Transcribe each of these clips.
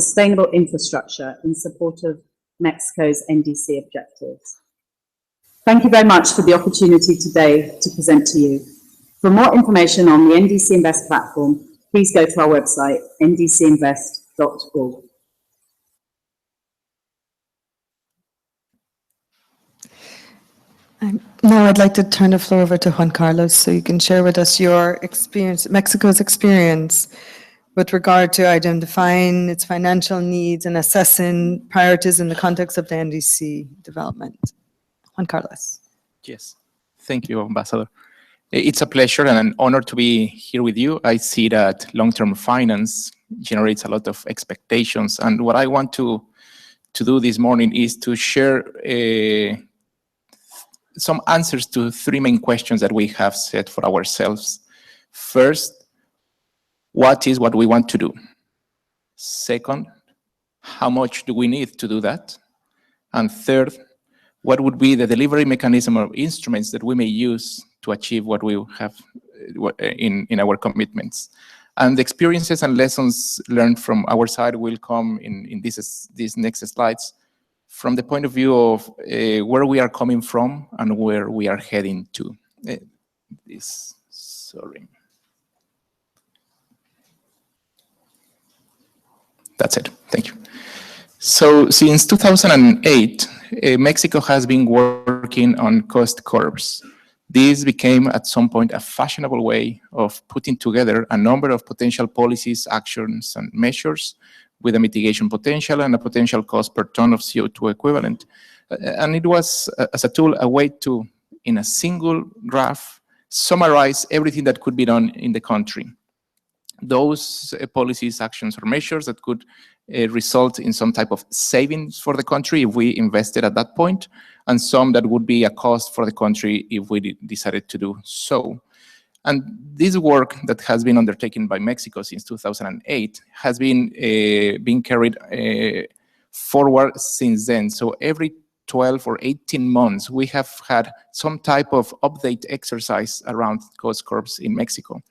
sustainable infrastructure in support of Mexico's NDC objectives. Thank you very much for the opportunity today to present to you. For more information on the NDC Invest platform, please go to our website, ndcinvest.org. Now I'd like to turn the floor over to Juan Carlos so you can share with us your experience, Mexico's experience with regard to identifying its financial needs and assessing priorities in the context of the NDC development. Juan Carlos. Yes, thank you, Ambassador. It's a pleasure and an honor to be here with you. I see that long-term finance generates a lot of expectations, and what I want to do this morning is to share some answers to three main questions that we have set for ourselves. First, what is what we want to do? Second, how much do we need to do that? And third, what would be the delivery mechanism or instruments that we may use to achieve what we have in our commitments? And the experiences and lessons learned from our side will come in these next slides from the point of view of where we are coming from and where we are heading to. That's it. Thank you. So since 2008, Mexico has been working on cost curves. This became at some point a fashionable way of putting together a number of potential policies, actions, and measures with a mitigation potential and a potential cost per ton of CO2 equivalent. And it was, as a tool, a way to, in a single graph, summarize everything that could be done in the country. Those policies, actions, or measures that could result in some type of savings for the country if we invested at that point, and some that would be a cost for the country if we decided to do so. And this work that has been undertaken by Mexico since 2008 has been being carried forward since then. So every 12 or 18 months, we have had some type of update exercise around cost curves in Mexico.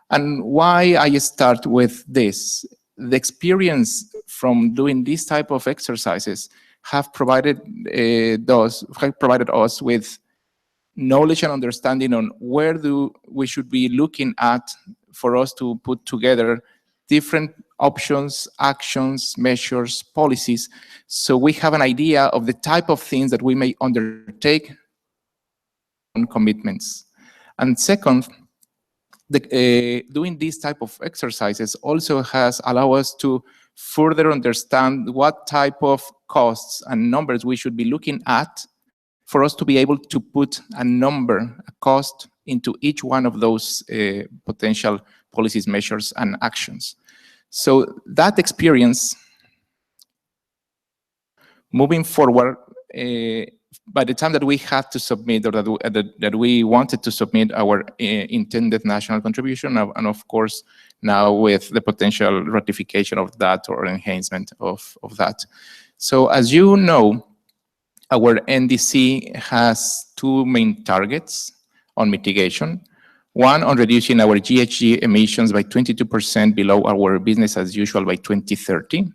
And why I start with this? The experience from doing these type of exercises have provided us with knowledge and understanding on where we should be looking at for us to put together different options, actions, measures, policies, so we have an idea of the type of things that we may undertake on commitments. And second, doing these type of exercises also has allowed us to further understand what type of costs and numbers we should be looking at for us to be able to put a number, a cost, into each one of those potential policies, measures, and actions. So that experience, moving forward, by the time that we had to submit, or that we wanted to submit our intended national contribution, and of course, now with the potential ratification of that or enhancement of that. So as you know, our NDC has two main targets on mitigation. One, on reducing our GHG emissions by 22% below our business as usual by 2030.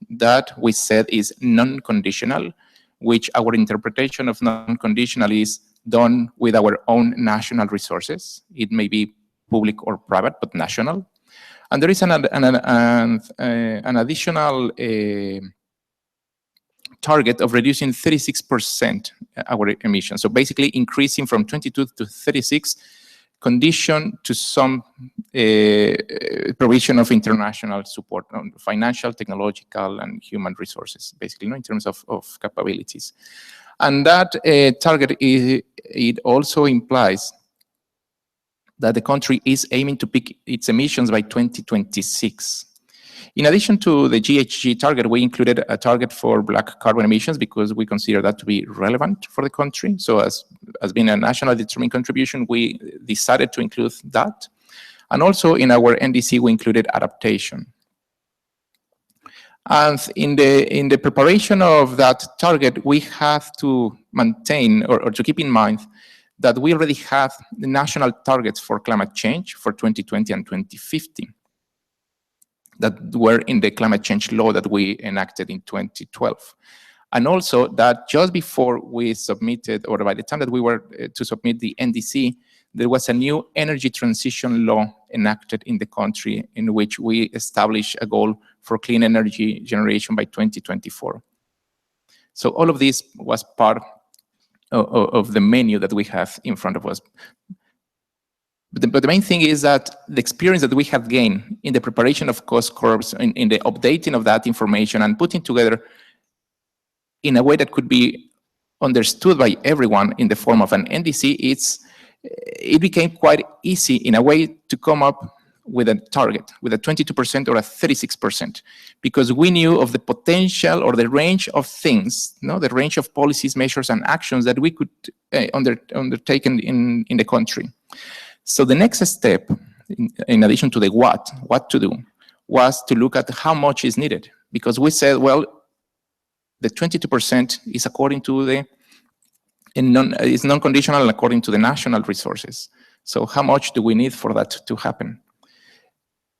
That we said is non-conditional, which our interpretation of non-conditional is done with our own national resources. It may be public or private, but national. And there is an additional target of reducing 36% our emissions. So basically increasing from 22 to 36, condition to some provision of international support on financial, technological, and human resources, basically, in terms of capabilities. And that target, it also implies that the country is aiming to peak its emissions by 2026. In addition to the GHG target, we included a target for black carbon emissions because we consider that to be relevant for the country. So as being a national determined contribution, we decided to include that. And also in our NDC, we included adaptation. And in the preparation of that target, we have to maintain or to keep in mind that we already have the national targets for climate change for 2020 and 2050. that were in the climate change law that we enacted in 2012. And also that just before we submitted, or by the time that we were to submit the NDC, there was a new energy transition law enacted in the country in which we established a goal for clean energy generation by 2024. So all of this was part of the menu that we have in front of us. But the main thing is that the experience that we have gained in the preparation of cost curves, in the updating of that information and putting together in a way that could be understood by everyone in the form of an NDC, it became quite easy in a way to come up with a target, with a 22% or a 36%, because we knew of the potential or the range of things, the range of policies, measures, and actions that we could undertaken in the country. So the next step, in addition to the what to do, was to look at how much is needed, because we said, well, the 22% is according to the is non-conditional and according to the national resources. So how much do we need for that to happen?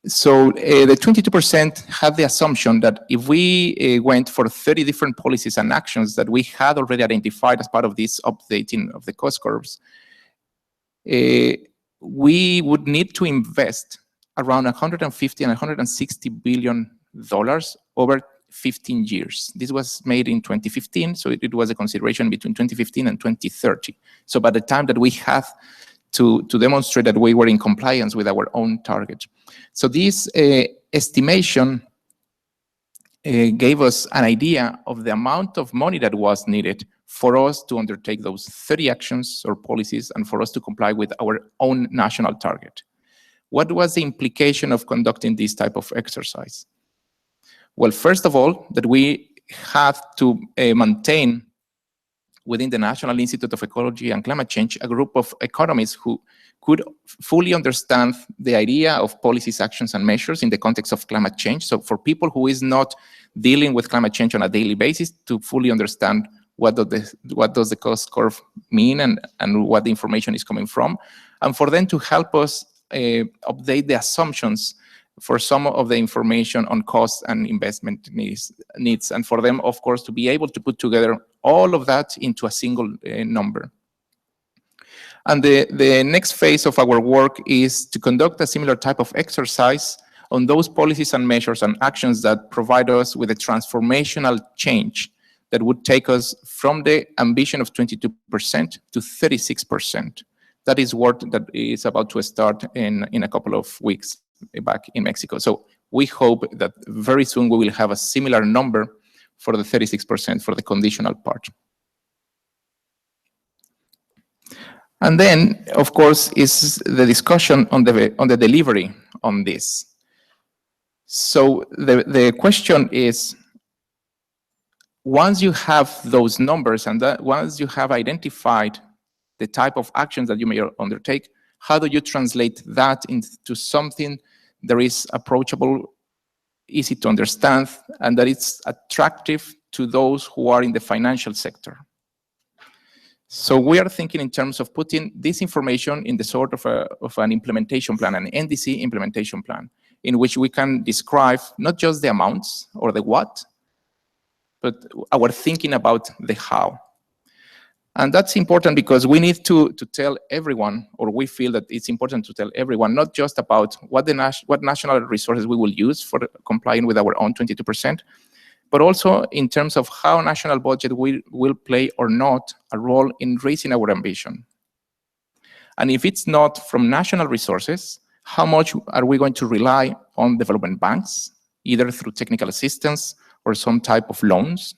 So the 22% had the assumption that if we went for 30 different policies and actions that we had already identified as part of this updating of the cost curves, we would need to invest around $150 and $160 billion over 15 years. This was made in 2015, so it was a consideration between 2015 and 2030. So by the time that we had to demonstrate that we were in compliance with our own target. So this estimation gave us an idea of the amount of money that was needed for us to undertake those 30 actions or policies and for us to comply with our own national target. What was the implication of conducting this type of exercise? Well, first of all, that we have to maintain within the National Institute of Ecology and Climate Change a group of economists who could fully understand the idea of policies, actions, and measures in the context of climate change. So for people who is not dealing with climate change on a daily basis, to fully understand what does the cost curve mean and what the information is coming from, and for them to help us update the assumptions for some of the information on cost and investment needs, and for them, of course, to be able to put together all of that into a single number. And the next phase of our work is to conduct a similar type of exercise on those policies and measures and actions that provide us with a transformational change that would take us from the ambition of 22% to 36%. That is work that is about to start in a couple of weeks back in Mexico. So we hope that very soon we will have a similar number for the 36% for the conditional part. And then, of course, is the discussion on the delivery on this. So the question is, once you have those numbers and once you have identified the type of actions that you may undertake, how do you translate that into something that is approachable, easy to understand, and that it's attractive to those who are in the financial sector? So we are thinking in terms of putting this information in the sort of an implementation plan, an NDC implementation plan, in which we can describe not just the amounts or the what, but our thinking about the how. And that's important because we need to tell everyone, or we feel that it's important to tell everyone, not just about what national resources we will use for complying with our own 22%, but also in terms of how national budget will play or not a role in raising our ambition. And if it's not from national resources, how much are we going to rely on development banks, either through technical assistance or some type of loans?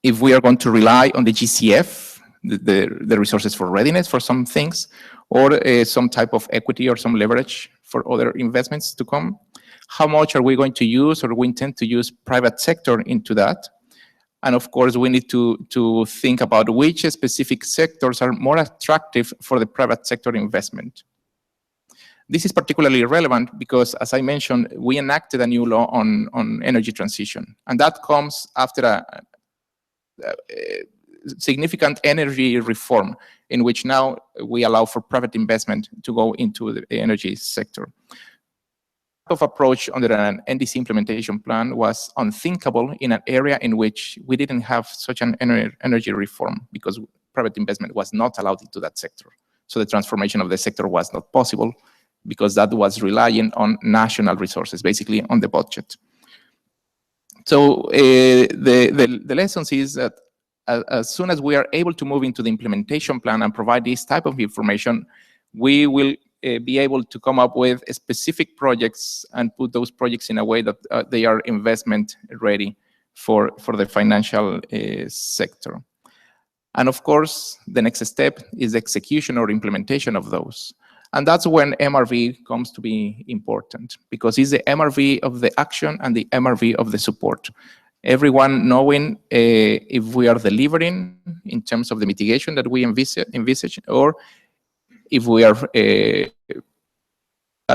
If we are going to rely on the GCF, the resources for readiness for some things, or some type of equity or some leverage for other investments to come, how much are we going to use, or we intend to use private sector into that? And of course, we need to think about which specific sectors are more attractive for the private sector investment. This is particularly relevant because, as I mentioned, we enacted a new law on energy transition, and that comes after a significant energy reform in which now we allow for private investment to go into the energy sector. of approach under an NDC implementation plan was unthinkable in an area in which we didn't have such an energy reform, because private investment was not allowed into that sector. So the transformation of the sector was not possible, because that was relying on national resources, basically on the budget. So the lessons is that as soon as we are able to move into the implementation plan and provide this type of information, we will be able to come up with specific projects and put those projects in a way that they are investment ready for the financial sector. And of course, the next step is execution or implementation of those. And that's when MRV comes to be important, because it's the MRV of the action and the MRV of the support. Everyone knowing if we are delivering in terms of the mitigation that we envisage, or if we are, that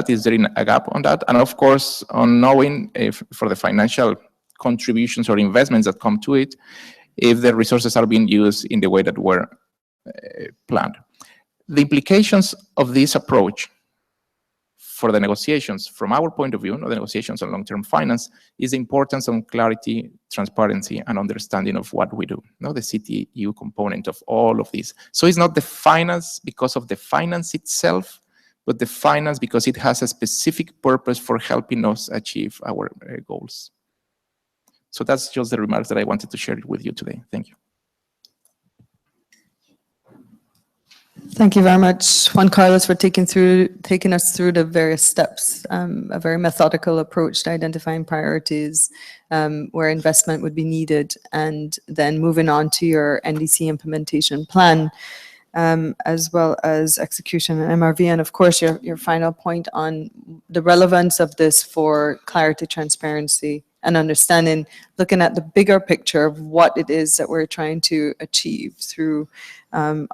is there a gap on that, and of course on knowing if for the financial contributions or investments that come to it, if the resources are being used in the way that were planned. The implications of this approach for the negotiations, from our point of view, the negotiations on long-term finance, is the importance of clarity, transparency, and understanding of what we do. The CTU component of all of this. So it's not the finance because of the finance itself, but the finance because it has a specific purpose for helping us achieve our goals. So that's just the remarks that I wanted to share with you today. Thank you. Thank you very much, Juan Carlos, for taking us through the various steps, a very methodical approach to identifying priorities where investment would be needed, and then moving on to your NDC implementation plan, as well as execution and MRV, and of course your final point on the relevance of this for clarity, transparency, and understanding, looking at the bigger picture of what it is that we're trying to achieve through our